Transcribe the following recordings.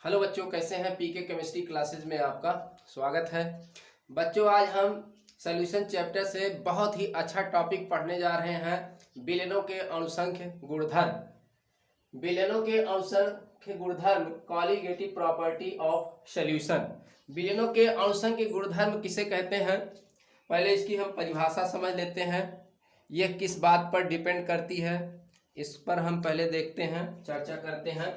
Hello बच्चों, कैसे हैं? पीके केमिस्ट्री क्लासेस में आपका स्वागत है। बच्चों, आज हम सॉल्यूशन चैप्टर से बहुत ही अच्छा टॉपिक पढ़ने जा रहे हैं, विलेनों के अणुसंख्य गुणधर्म। विलेनों के अणुसंख्य गुणधर्म, कॉलीगेटिव प्रॉपर्टी ऑफ सॉल्यूशन। विलेनों के अणुसंख्य गुणधर्म किसे कहते हैं? पहले इसकी हम परिभाषा समझ लेते हैं। यह किस बात पर डिपेंड करती है, इस पर हम पहले देखते हैं, चर्चा करते हैं।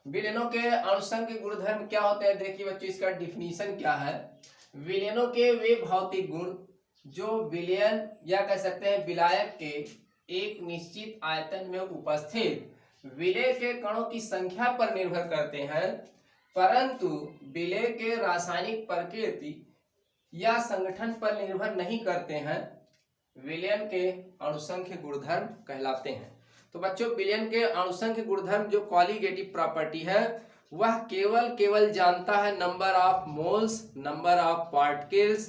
विलेनों के अणुसंख्य गुणधर्म क्या होते हैं? देखिए बच्चों, इसका डिफिनीशन क्या है। विलेनों के वे भौतिक गुण जो विलयन या कह सकते हैं विलायक के एक निश्चित आयतन में उपस्थित विलेय के कणों की संख्या पर निर्भर करते हैं, परंतु विलेय के रासायनिक प्रकृति या संगठन पर निर्भर नहीं करते हैं, विलयन के अणुसंख्य गुणधर्म कहलाते हैं। तो बच्चों, विलयन के अणुसंख्य गुणधर्म जो कॉलीगेटिव प्रॉपर्टी है, वह केवल जानता है number of moles, number of particles,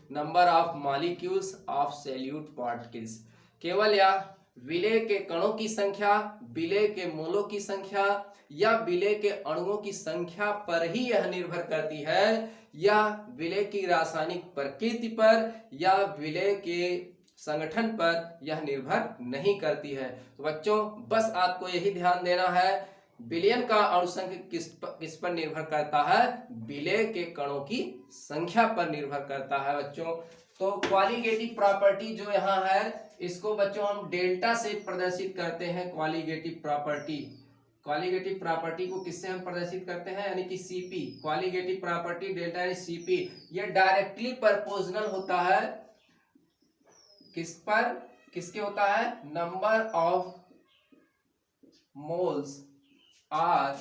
number of molecules of solute particles. केवल या विलेय के कणों की संख्या, विलेय के मोलों की संख्या या विलेय के अणुओं की संख्या पर ही यह निर्भर करती है, या विलेय की रासायनिक प्रकृति पर या विलेय के संगठन पर यह निर्भर नहीं करती है। तो बच्चों, बस आपको यही ध्यान देना है, विलयन का अणुसंख्य किस पर निर्भर करता है? विलेय के कणों की संख्या पर निर्भर करता है बच्चों। तो क्वालिगेटिव प्रॉपर्टी जो यहाँ है, इसको बच्चों हम डेल्टा से प्रदर्शित करते हैं। क्वालिगेटिव प्रॉपर्टी को किससे हम प्रदर्शित करते हैं? यानी कि सीपी। क्वालिगेटिव प्रॉपर्टी डेल्टा यानी सीपी। ये डायरेक्टली प्रोपोर्शनल होता है किस पर? किसके होता है? Number of moles or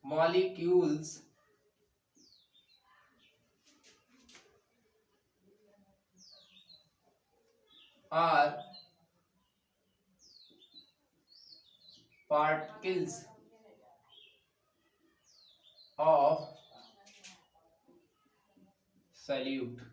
molecules or particles of solute.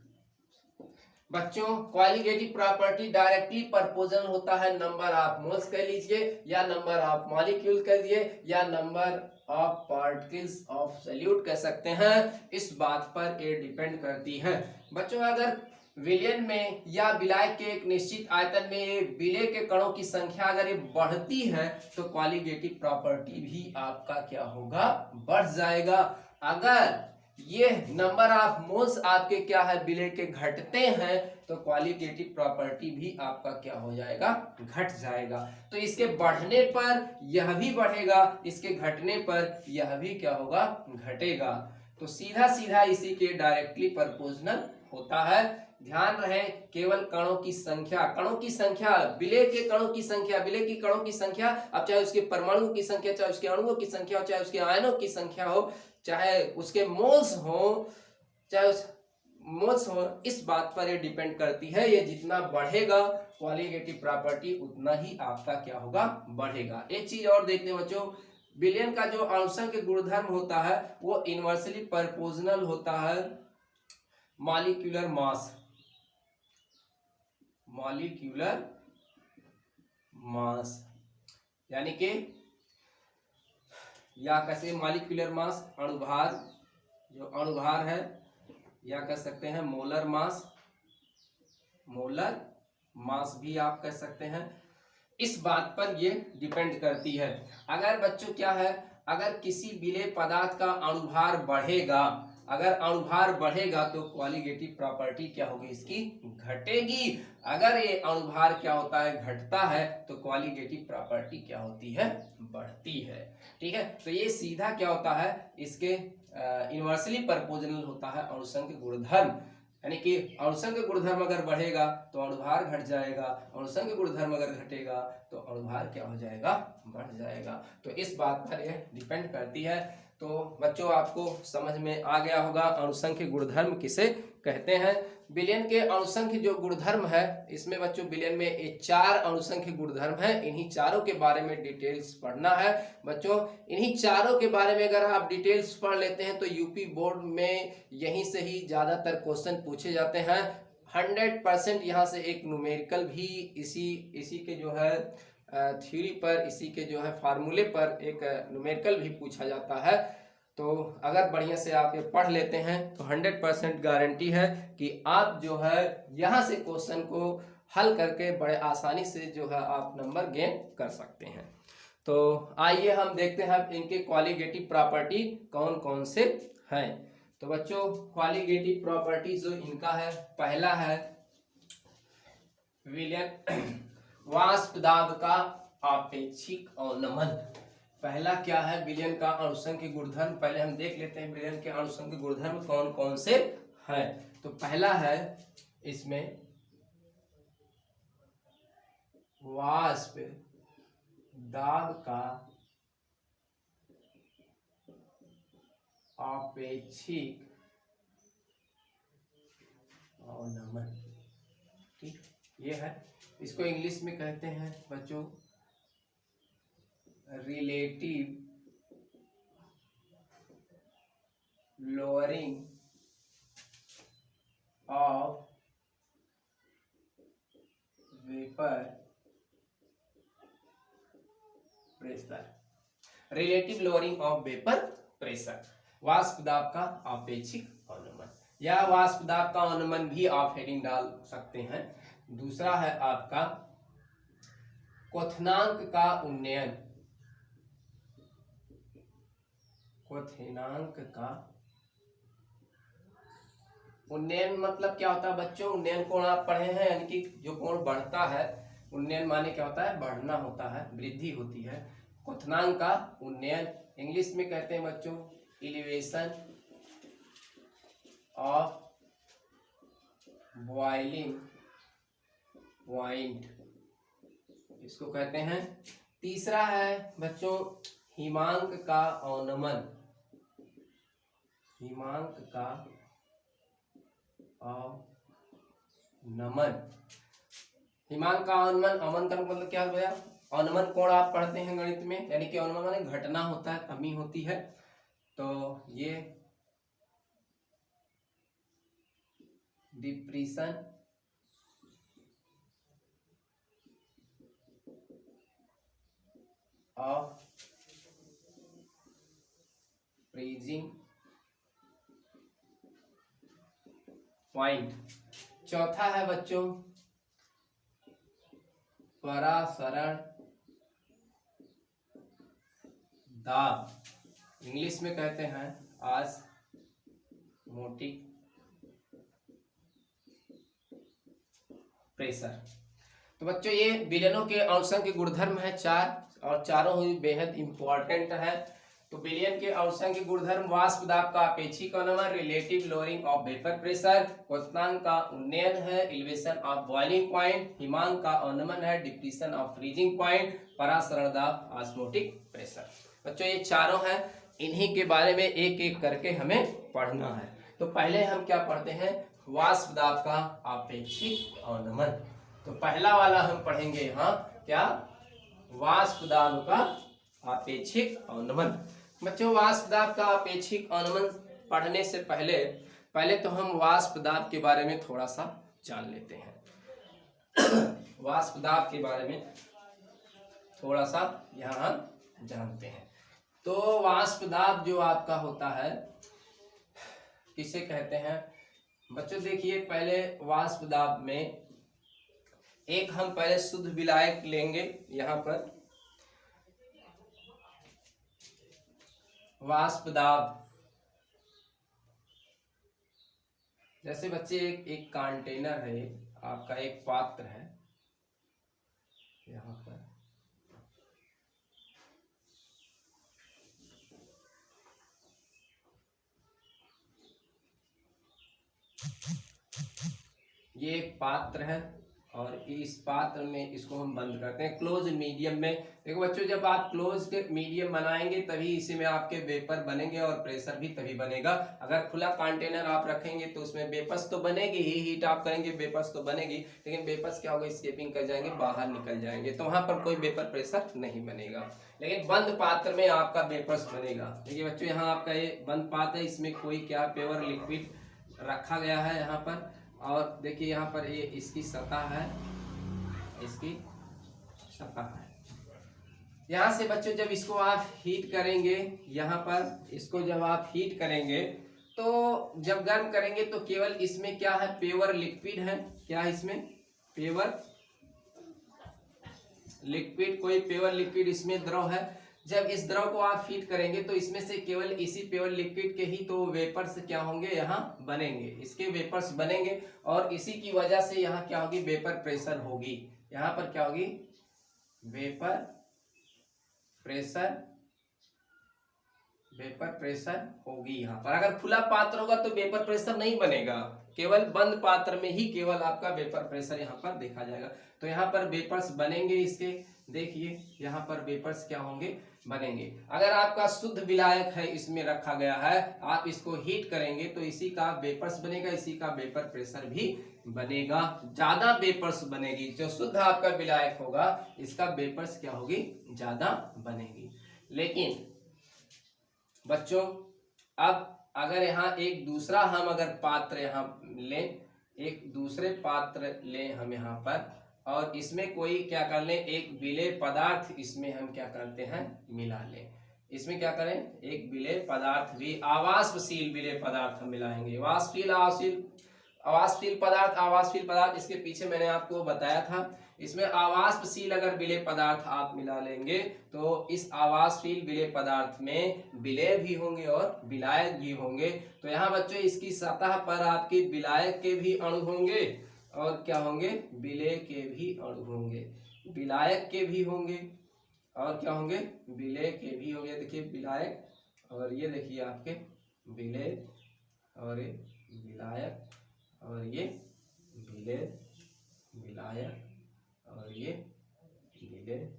बच्चों, क्वालिगेटिव प्रॉपर्टी डायरेक्टली प्रोपोर्शनल होता है नंबर ऑफ मोल्स कह लीजिए, या नंबर ऑफ मॉलिक्यूल कह दिए, या number of particles of solute कह सकते हैं। इस बात पर ये डिपेंड करती है। बच्चों, अगर विलयन में या विलायक के एक निश्चित आयतन में विलेय के कणों की संख्या अगर ये बढ़ती है, तो क्वालिगेटिव प्रॉपर्टी भी आपका क्या होगा? बढ़ जाएगा। अगर ये नंबर ऑफ मोल्स आपके क्या है? विलेय के घटते हैं, तो क्वालिटेटिव प्रॉपर्टी भी आपका क्या हो जाएगा? घट जाएगा। तो इसके बढ़ने पर यह भी बढ़ेगा, इसके घटने पर यह भी क्या होगा? घटेगा। तो सीधा सीधा इसी के डायरेक्टली प्रोपोर्शनल होता है। ध्यान रहे, केवल कणों की संख्या, विलेय के कणों की संख्या, विलेय की कणों की संख्या, अब चाहे उसके परमाणुओं की संख्या, चाहे उसके अणुओं की संख्या हो, चाहे उसके आयनों की संख्या हो, चाहे उसके मोल्स हो, इस बात पर ये डिपेंड करती है। ये जितना बढ़ेगा क्वालिगेटिव प्रॉपर्टी, उतना ही आपका क्या होगा? बढ़ेगा। एक चीज और देखते हैं बच्चों, विलयन का जो अणुसंख्य गुणधर्म होता है, वो इनवर्सली प्रोपोर्शनल होता है मॉलिक्यूलर मास, यानी कि या कैसे मॉलिक्यूलर मास, अणुभार, जो अणुभार है, या कह सकते हैं मोलर मास भी आप कह सकते हैं। इस बात पर ये डिपेंड करती है। अगर बच्चों क्या है, अगर किसी विलेय पदार्थ का अणुभार बढ़ेगा, तो क्वालिगेटिव प्रॉपर्टी क्या होगी? इसकी घटेगी। अगर ये अणुभार क्या होता है? घटता है, तो क्वालिगेटिव प्रॉपर्टी क्या होती है? बढ़ती है। ठीक है, तो ये सीधा क्या होता है? इसके इनवर्सली प्रोपोर्शनल होता है अणुसंख्य गुणधर्म। यानी कि अणुसंख्य गुणधर्म अगर बढ़ेगा तो अणुभार घट जाएगा, अणुसंख्य गुणधर्म अगर घटेगा तो अणुभार क्या हो जाएगा? बढ़ जाएगा। तो इस बात पर यह डिपेंड करती है। तो बच्चों, आपको समझ में आ गया होगा अणुसंख्य गुणधर्म किसे कहते हैं। विलयन के अणुसंख्य जो गुणधर्म है, इसमें बच्चों विलयन में ये 4 अणुसंख्य गुणधर्म है। इन्हीं चारों के बारे में डिटेल्स पढ़ना है बच्चों। इन्हीं चारों के बारे में अगर आप डिटेल्स पढ़ लेते हैं, तो यूपी बोर्ड में यहीं से ही ज्यादातर क्वेश्चन पूछे जाते हैं। 100% यहाँ से एक न्यूमेरिकल भी इसी के जो है थ्योरी पर, इसी के जो है फार्मूले पर एक न्यूमेरिकल भी पूछा जाता है। तो अगर बढ़िया से आप ये पढ़ लेते हैं तो 100% गारंटी है कि आप जो है यहाँ से क्वेश्चन को हल करके बड़े आसानी से जो है आप नंबर गेन कर सकते हैं। तो आइए हम देखते हैं इनके क्वालिटेटिव प्रॉपर्टी कौन कौन से हैं। तो बच्चों क्वालिटेटिव प्रॉपर्टी जो इनका है, पहला है विलयन वाष्प दाब का आपेक्षिक अवनमन। पहला क्या है, विलयन का अणुसंख्य गुणधर्म। पहले हम देख लेते हैं विलयन के अणुसंख्य गुणधर्म कौन कौन से हैं। तो पहला है इसमें वाष्प दाब का आपेक्षिक अवनमन। ठीक, ये है, इसको इंग्लिश में कहते हैं बच्चों relative lowering of vapour pressure. Relative lowering of vapour pressure, वाष्प दाब का आपेक्षिक अवनमन, या वाष्प दाब का अवनमन भी आप हेडिंग डाल सकते हैं। दूसरा है आपका क्वथनांक का उन्नयन। क्वथनांक का उन्नयन मतलब क्या होता है बच्चों, उन्नयन कोण आप पढ़े हैं, यानी कि जो कोण बढ़ता है, उन्नयन माने क्या होता है, बढ़ना होता है, वृद्धि होती है। क्वथनांक का उन्नयन इंग्लिश में कहते हैं बच्चों एलिवेशन ऑफ बॉइलिंग पॉइंट, इसको कहते हैं। तीसरा है बच्चों हिमांक का अवनमन। हिमांक का अवनमन, हिमांक का अवनमन, अवनमन का मतलब क्या हो गया, अवनमन कोण आप पढ़ते हैं गणित में, यानी कि अवनमन माने घटना होता है, कमी होती है। तो ये डिप्रेशन ऑफ फ्रीजिंग पॉइंट। चौथा है बच्चों परासरण दाब, इंग्लिश में कहते हैं ऑस्मोटिक प्रेशर। तो बच्चों ये विलयनों के अणुसंख्य गुणधर्म है 4, और चारों ही बेहद इंपॉर्टेंट है। तो विलयन के अणुसंख्य गुणधर्म वाष्प दाब का अपेक्षिक अवनमन, relative lowering of vapour pressure, क्वथनांक का उन्नयन है, एलिवेशन ऑफ बॉइलिंग पॉइंट, हिमांक का अवनमन है, डिप्रेशन ऑफ फ्रीजिंग पॉइंट, परासरण दाब, ऑस्मोटिक प्रेशर। बच्चों ये चारों हैं, इन्हीं के बारे में एक एक करके हमें पढ़ना है। तो पहले हम क्या पढ़ते हैं, वाष्प दाब का अपेक्षिक अवनमन। तो पहला वाला हम पढ़ेंगे यहाँ क्या, वाष्प दाब का अपेक्षिक अवनमन। बच्चों वाष्प दाब का अपेक्षिक अवनमन पढ़ने से पहले तो हम वाष्प दाब के बारे में थोड़ा सा जान लेते हैं। वाष्प दाब के बारे में थोड़ा सा यहाँ हम जानते हैं। तो वाष्प दाब जो आपका होता है किसे कहते हैं बच्चों, देखिए पहले वाष्प दाब में एक हम पहले शुद्ध विलायक लेंगे। यहाँ पर वाष्प दाब, जैसे बच्चे एक कंटेनर है, आपका एक पात्र है, यहाँ पर ये एक पात्र है, और इस पात्र में इसको हम बंद करते हैं क्लोज मीडियम में। देखो बच्चों जब आप क्लोज मीडियम बनाएंगे तभी इसी में आपके वेपर बनेंगे और प्रेशर भी तभी बनेगा। अगर खुला कंटेनर आप रखेंगे तो उसमें वेपर्स तो बनेगी ही, हीट आप करेंगे वेपर्स तो बनेगी, लेकिन वेपर्स क्या होगा, स्केपिंग कर जाएंगे, बाहर निकल जाएंगे, तो वहां पर कोई वेपर प्रेशर नहीं बनेगा। लेकिन बंद पात्र में आपका वेपर्स बनेगा। देखिए बच्चों यहाँ आपका ये बंद पात्र है, इसमें कोई क्या प्योर लिक्विड रखा गया है यहाँ पर, और देखिए यहाँ पर ये इसकी सतह है, इसकी सतह है, यहाँ से बच्चों जब इसको आप हीट करेंगे, यहाँ पर इसको जब आप हीट करेंगे तो जब गर्म करेंगे तो केवल इसमें क्या है, प्योर लिक्विड है। क्या है इसमें, प्योर लिक्विड, कोई प्योर लिक्विड इसमें द्रव है। जब इस द्रव को आप हीट करेंगे तो इसमें से केवल इसी प्योर लिक्विड के ही तो वेपर्स क्या होंगे, यहाँ बनेंगे, इसके वेपर्स बनेंगे और इसी की वजह से यहाँ क्या होगी, वेपर प्रेशर होगी। यहाँ पर क्या होगी, वेपर प्रेशर, वेपर प्रेशर होगी। यहाँ पर अगर खुला पात्र होगा तो वेपर प्रेशर नहीं बनेगा, केवल बंद पात्र में ही केवल आपका वेपर प्रेशर यहाँ पर देखा जाएगा। तो यहाँ पर वेपर्स बनेंगे इसके, देखिए यहाँ पर वेपर्स क्या होंगे, बनेंगे। अगर आपका शुद्ध विलायक है इसमें रखा गया है, आप इसको हीट करेंगे तो इसी का वेपर्स बनेगा, इसी का वेपर प्रेशर भी बनेगा, ज्यादा वेपर्स बनेगी। जो शुद्ध आपका विलायक होगा इसका वेपर्स क्या होगी, ज्यादा बनेगी। लेकिन बच्चों अब अगर यहाँ एक दूसरा हम अगर पात्र यहाँ लें, एक दूसरे पात्र लें हम यहाँ पर, और इसमें कोई क्या कर लें, एक विलेय पदार्थ इसमें हम क्या करते हैं, मिला लें। इसमें क्या करें, एक विलेय पदार्थ भी, आवासशील विलेय पदार्थ हम मिलाएंगे। आवासशील पदार्थ इसके पीछे मैंने आपको बताया था। इसमें आवासशील अगर विलेय पदार्थ आप मिला लेंगे तो इस आवासशील विलेय पदार्थ में विलेय भी होंगे और विलायक भी होंगे। तो यहाँ बच्चों इसकी सतह पर आपके विलायक के भी अणु होंगे और क्या होंगे, विलेय के भी अणु होंगे, विलायक के भी होंगे और क्या होंगे, विलेय के भी होंगे। देखिए विलायक, और ये देखिए आपके विलेय, और ये विलायक, और ये विलेय, विलायक, और ये विलेय,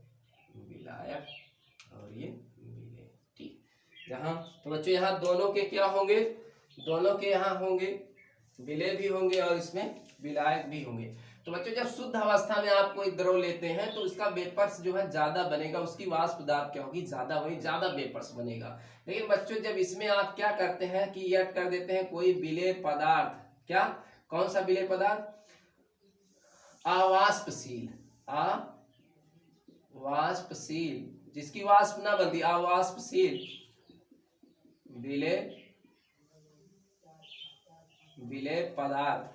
विलायक, और ये विलेय। ठीक, यहाँ तो बच्चों यहाँ दोनों के क्या होंगे, दोनों के यहाँ होंगे विलेय भी होंगे और इसमें विलायक भी होंगे। तो बच्चों जब शुद्ध अवस्था में आप कोई द्रव लेते हैं तो उसका वेपर्स जो है ज्यादा बनेगा, उसकी वाष्प दाब क्या होगी, ज्यादा होगी, ज्यादा वेपर्स बनेगा। लेकिन बच्चों जब इसमें आप क्या करते हैं कि ऐड कर देते हैं कोई विलेय पदार्थ, क्या, कौन सा विलेय पदार्थ, अवाष्पशील, अवाष्पशील, जिसकी वाष्प ना बनती, अवाष्पशील विलेय पदार्थ,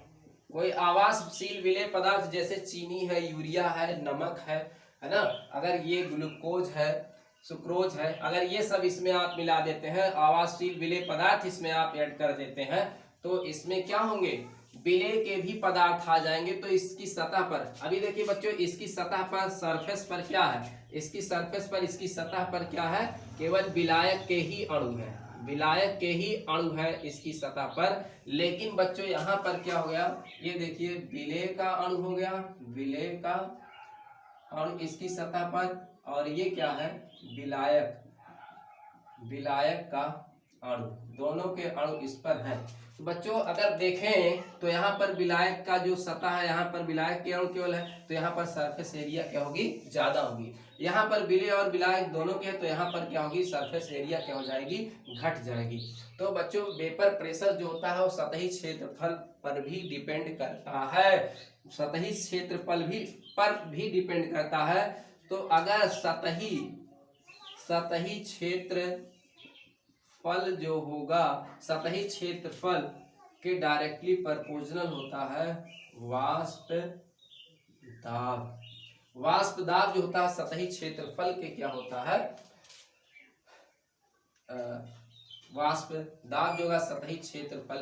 कोई आवासशील विलेय पदार्थ जैसे चीनी है, यूरिया है, नमक है ना, अगर ये ग्लूकोज है, सुक्रोज है, अगर ये सब इसमें आप मिला देते हैं, आवासशील विलेय पदार्थ इसमें आप ऐड कर देते हैं तो इसमें क्या होंगे, विलेय के भी पदार्थ आ जाएंगे। तो इसकी सतह पर, अभी देखिए बच्चों इसकी सतह पर, सरफेस पर क्या है, इसकी सरफेस पर, इसकी सतह पर क्या है, केवल विलायक के ही अणु है, विलायक के ही अणु है इसकी सतह पर। लेकिन बच्चों यहाँ पर क्या हो गया, ये देखिए विलेय का अणु हो गया, विलेय का अणु इसकी सतह पर, और ये क्या है, विलायक, विलायक का अणु, दोनों के अणु इस पर है। तो बच्चों अगर देखें तो यहाँ पर विलायक का जो सतह है, यहाँ पर विलायक के अणु केवल है तो यहाँ पर सरफेस एरिया क्या होगी, ज्यादा होगी। यहाँ पर विलेय और विलायक दोनों के हैं तो यहाँ पर क्या होगी, सरफेस एरिया क्या हो जाएगी, घट जाएगी। तो बच्चों वेपर प्रेशर जो होता है वो सतही क्षेत्रफल पर भी डिपेंड करता है, सतही क्षेत्रफल पर भी डिपेंड करता है। तो अगर सतही क्षेत्रफल जो होगा, सतही क्षेत्रफल के डायरेक्टली प्रोपोर्शनल होता है वाष्प दाब। वाष्प दाब जो होता है सतही क्षेत्रफल के क्या होता है, वाष्प दाब जो होगा सतही क्षेत्रफल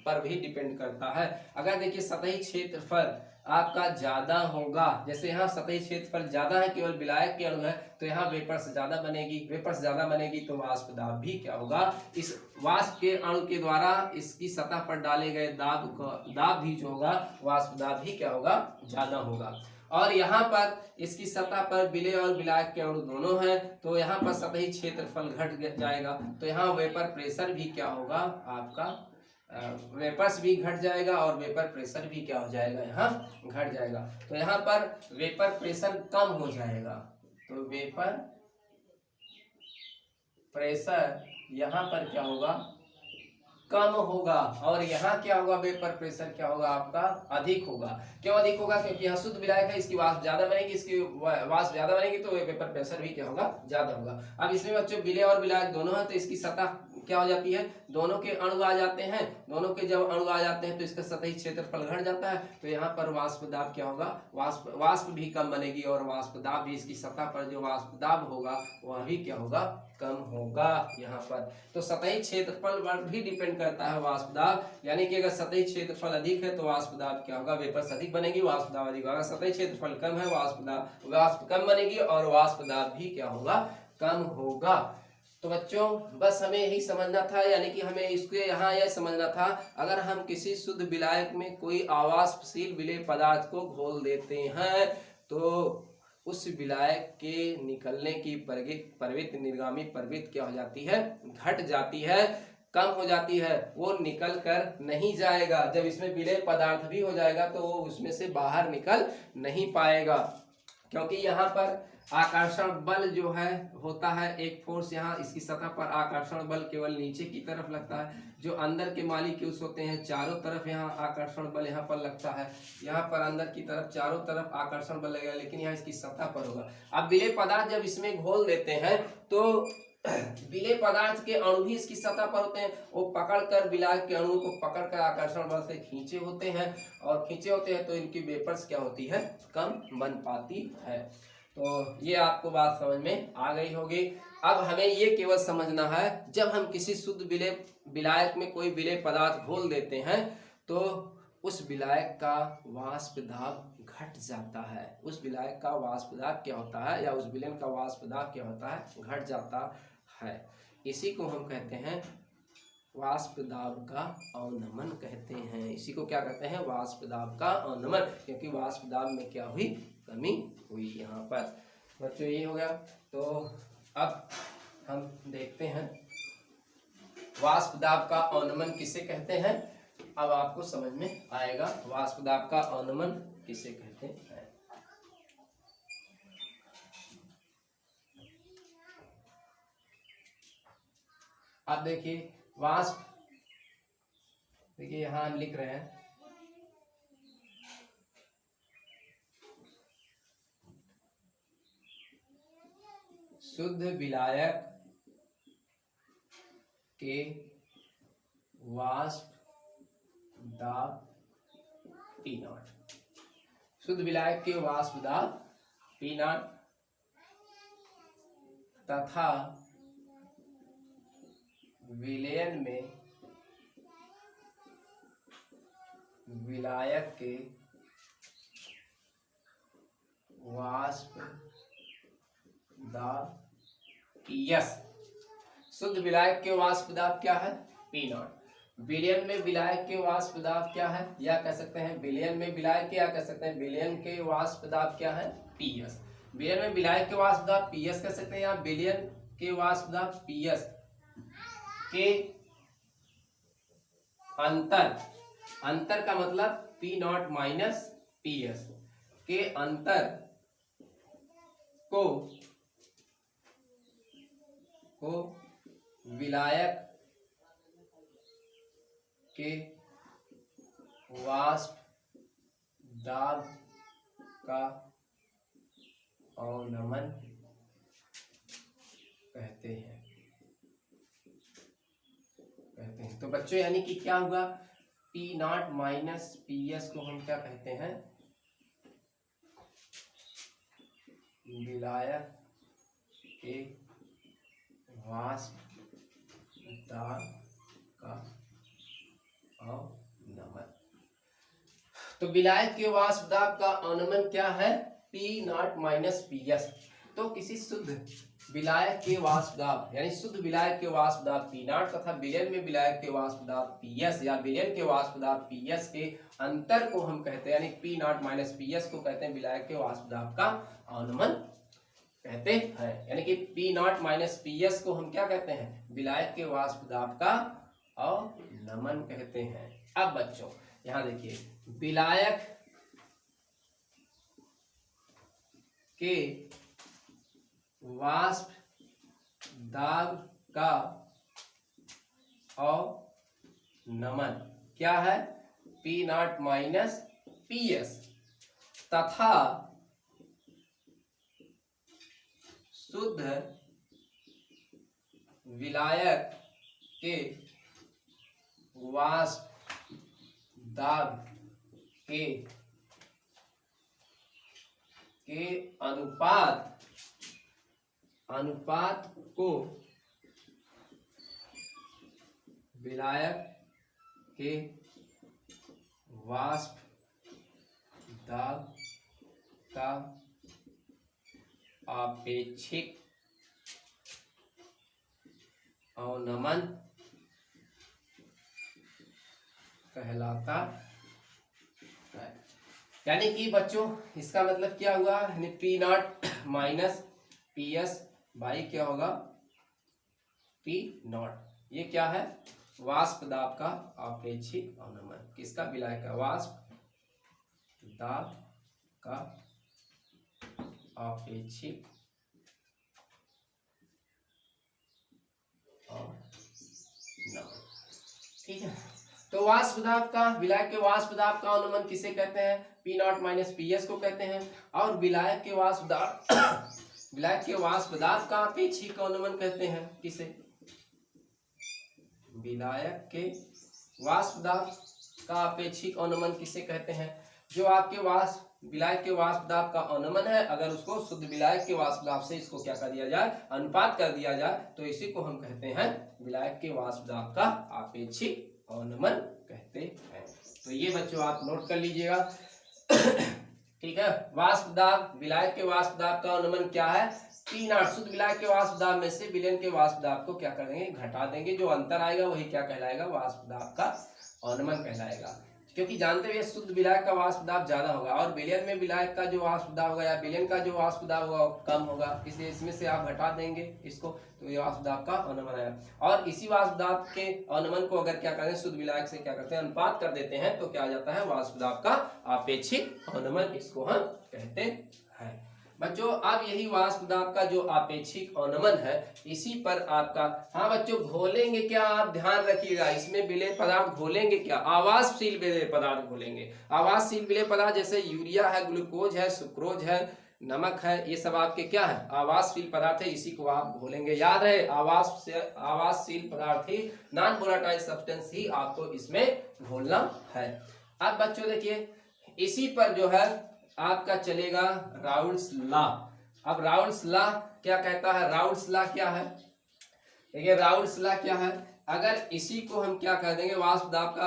पर भी डिपेंड करता है। अगर देखिए सतही क्षेत्रफल आपका ज्यादा होगा, जैसे यहाँ सतही क्षेत्रफल ज्यादा है, केवल विलायक के अणु है तो यहाँ वेपर्स ज्यादा बनेगी, वेपर्स ज्यादा बनेगी तो वाष्प दाब भी क्या होगा, इस वाष्प के अणु के द्वारा इसकी सतह पर डाले गए दाब भी जो होगा, वाष्प दाब भी क्या होगा, ज्यादा होगा। और यहाँ पर इसकी सतह पर विलेय और विलायक के अणु दोनों हैं तो यहाँ पर सतही क्षेत्रफल घट जाएगा, तो यहाँ वेपर प्रेशर भी क्या होगा, आपका वेपर्स भी घट जाएगा और वेपर प्रेशर भी क्या हो जाएगा, यहाँ घट जाएगा। तो यहाँ पर वेपर प्रेशर कम हो जाएगा, तो वेपर प्रेशर यहाँ पर क्या होगा, कम होगा, और यहाँ क्या होगा, वेपर प्रेशर क्या होगा आपका, अधिक होगा। क्यों अधिक होगा, क्योंकि यहाँ शुद्ध विलायक है, इसकी वाष्प ज्यादा बनेगी, इसकी वाष्प ज्यादा बनेगी तो वेपर प्रेशर भी क्या होगा, ज्यादा होगा। अब इसमें बच्चों विलेय और विलायक दोनों है, तो इसकी सतह क्या हो जाती है, दोनों के अणु आ जाते हैं, दोनों के जब अणु आ जाते हैं तो इसका सतही क्षेत्रफल घट जाता है, तो यहाँ पर वाष्प दाब क्या होगा, वाष्प भी कम बनेगी, और वाष्प दाब भी, इसकी सतह पर जो वाष्प दाब होगा वह भी क्या होगा, कम होगा यहाँ पर। तो सतही क्षेत्रफल पर भी डिपेंड करता है वाष्प दाब, यानी कि अगर सतही क्षेत्रफल अधिक है तो वाष्प दाब क्या होगा, वेपर्स अधिक बनेगी, वाष्प दाब अधिक होगा। सतही क्षेत्रफल कम है, वाष्प कम बनेगी और वाष्प दाब भी क्या होगा, कम होगा। तो बच्चों बस हमें यही समझना था, यानी कि हमें इसके यहाँ यह समझना था, अगर हम किसी शुद्ध विलायक में कोई अवाष्पशील विलेय पदार्थ को घोल देते हैं तो उस विलायक के निकलने की प्रवृत्ति, निर्गामी प्रवृत्ति क्या हो जाती है, घट जाती है, कम हो जाती है, वो निकल कर नहीं जाएगा। जब इसमें विलेय पदार्थ भी हो जाएगा तो वो उसमें से बाहर निकल नहीं पाएगा, क्योंकि यहाँ पर आकर्षण बल जो है होता है, एक फोर्स यहाँ इसकी सतह पर आकर्षण बल केवल नीचे की तरफ लगता है, जो अंदर के मॉलिक्यूल्स होते हैं चारों तरफ यहाँ आकर्षण बल यहाँ पर लगता है, यहाँ पर अंदर की तरफ चारों तरफ आकर्षण बल लगेगा, लेकिन यहाँ इसकी सतह पर होगा। अब विलेय पदार्थ जब इसमें घोल देते हैं तो विलेय पदार्थ के अणु भी इसकी सतह पर होते हैं, वो पकड़कर विलायक के अणु को पकड़कर आकर्षण बल से खींचे होते हैं, और खींचे होते हैं तो इनकी वेपर्स क्या होती है, कम बन पाती है। तो ये आपको बात समझ में आ गई होगी। अब हमें ये केवल समझना है, जब हम किसी शुद्ध विलायक में कोई विलेय पदार्थ घोल देते हैं तो उस विलायक का वाष्प दाब घट जाता है, उस विलायक का वाष्प दाब क्या होता है, या उस विलेय का वाष्प दाब क्या होता है, घट जाता है। इसी को हम कहते हैं वाष्प दाब का अवनमन कहते हैं। इसी को क्या कहते हैं, वाष्प दाब का अवनमन, क्योंकि वाष्प दाब में क्या हुई, कमी हुई यहाँ पर। बच्चों ये हो गया। तो अब हम देखते हैं वाष्प दाब का अवनमन किसे कहते हैं। अब आपको समझ में आएगा वाष्प दाब का अवनमन किसे कहते हैं। अब देखिए वाष्प, देखिए यहां हम लिख रहे हैं शुद्ध विलायक के वाष्प दाब P0, शुद्ध विलायक के वाष्प दाब P0 तथा विलयन में विलायक के वाष्प दाब Ps। शुद्ध विलायक के वाष्प दाब क्या है, P0। विलयन में विलायक के वाष्प दाब क्या है, या कह सकते हैं विलयन में विलायक के, या कह सकते हैं विलयन के वाष्प दाब क्या है, Ps। विलयन में विलायक के वाष्प दाब Ps कह सकते हैं, या विलयन के वाष्प दाब Ps के अंतर का मतलब P0 माइनस Ps के अंतर को विलायक के वाष्प दाब का अवनमन कहते हैं। तो बच्चों यानी कि क्या हुआ, P0 माइनस Ps को हम क्या कहते हैं, विलायक के वाष्प दाब का अवनमन। तो विलायक के वाष्प दाब का अवनमन क्या है, P0 माइनस Ps। तो किसी शुद्ध विलायक के वाष्प दाब, यानी शुद्ध विलायक के वाष्प दाब P0 तथा विलयन में विलायक के वाष्प दाब Ps, या विलयन के वाष्प दाब Ps के अंतर को हम कहते हैं, यानी P0 माइनस Ps को कहते हैं विलायक के वाष्प दाब का अवनमन कहते हैं। यानी कि P0 माइनस Ps को हम क्या कहते हैं, विलायक के वाष्प दाब का अवनमन कहते हैं। अब बच्चों यहाँ देखिए, विलायक के वाष्प दाब का नमन क्या है, P not minus P S, तथा शुद्ध विलायक के वाष्प दाब के अनुपात को विलायक के वाष्प दाब का आपेक्षिक अवनमन कहलाता है। यानी कि बच्चों इसका मतलब क्या हुआ, यानी P not minus P S by क्या होगा पी नॉट, ये क्या है, वाष्प दाब का आपेक्षिक अवनमन, किसका, विलायक का वाष्प दाब का आपेक्षिक अवनमन। ठीक है, तो वाष्प दाब का, विलायक के वाष्प दाब का अवनमन किसे कहते हैं, P not minus P S को कहते हैं, और विलायक के वाष्प दाब विलायक के वाष्प दाब का आपेक्षिक अवनमन कहते हैं किसे, विलायक के वाष्प दाब का आपेक्षिक अवनमन किसे कहते हैं, जो आपके विलायक के वाष्प दाब का अवनमन है, अगर उसको शुद्ध विलायक के वाष्प दाब से इसको क्या कर दिया जाए, अनुपात कर दिया जाए, तो इसी को हम कहते हैं विलायक के वाष्प दाब का आपेक्षिक अवनमन कहते हैं। तो ये बच्चों आप नोट कर लीजिएगा। ठीक है, वाष्प दाब, विलायक के वाष्प दाब का अवनमन क्या है, पी नॉट, शुद्ध विलायक के वाष्प दाब में से विलयन के वाष्प दाब को क्या कर देंगे, घटा देंगे, जो अंतर आएगा वही क्या कहलाएगा, वाष्प दाब का अवनमन कहलाएगा। क्योंकि जानते हुए शुद्ध विलायक का वाष्प दाब ज्यादा होगा और विलयन में विलायक का जो वाष्प दाब होगा या विलयन का जो वाष्प दाब होगा कम होगा, इसलिए इसमें से आप घटा देंगे इसको, तो ये वाष्प दाब का अवनमन है। और इसी वाष्प दाब के अवनमन को अगर क्या करें, शुद्ध विलायक से क्या करते हैं, अनुपात कर देते हैं, तो क्या आ जाता है, वाष्प दाब का आपेक्षिक अवनमन, इसको हम कहते हैं। बच्चों अब यही वाष्प दाब का जो आपेक्षिक अवनमन है, इसी पर आपका, हाँ बच्चों घोलेंगे क्या, आप ध्यान रखिएगा, इसमें विलेय पदार्थ घोलेंगे क्या, आवासशील विलेय पदार्थ घोलेंगे। आवासशील विलेय पदार्थ जैसे यूरिया है, ग्लूकोज है, सुक्रोज है, नमक है, ये सब आपके क्या है, आवासशील पदार्थ है, इसी को आप घोलेंगे। याद रहे, आवासशील पदार्थ ही, नॉन वोलेटाइल सब्सटेंस ही आपको इसमें घोलना है। अब बच्चों देखिए, इसी पर जो है आपका चलेगा राउल्स लॉ। अब राउल्स लॉ क्या कहता है, राउल्स लॉ क्या है, देखिए राउल्स लॉ क्या है, अगर इसी को हम क्या कर देंगे, वाष्प दाब का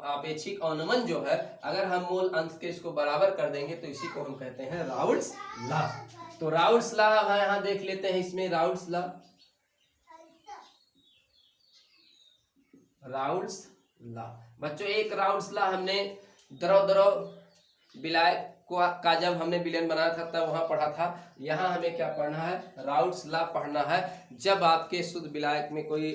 आपेक्षिक अवनमन जो है, अगर हम मोल अंश के इसको बराबर कर देंगे, तो इसी को हम कहते हैं राउल्स लॉ। तो राउल्स लॉ यहाँ देख लेते हैं, इसमें राउल्स लॉ, राउल्स लॉ बच्चों, एक राउल्स लॉ हमने द्रव विलायक का जब हमने विलयन बनाया था तब वहां पढ़ा था। यहाँ हमें क्या पढ़ना है, राउल्स लॉ पढ़ना है। जब आपके शुद्ध विलायक में कोई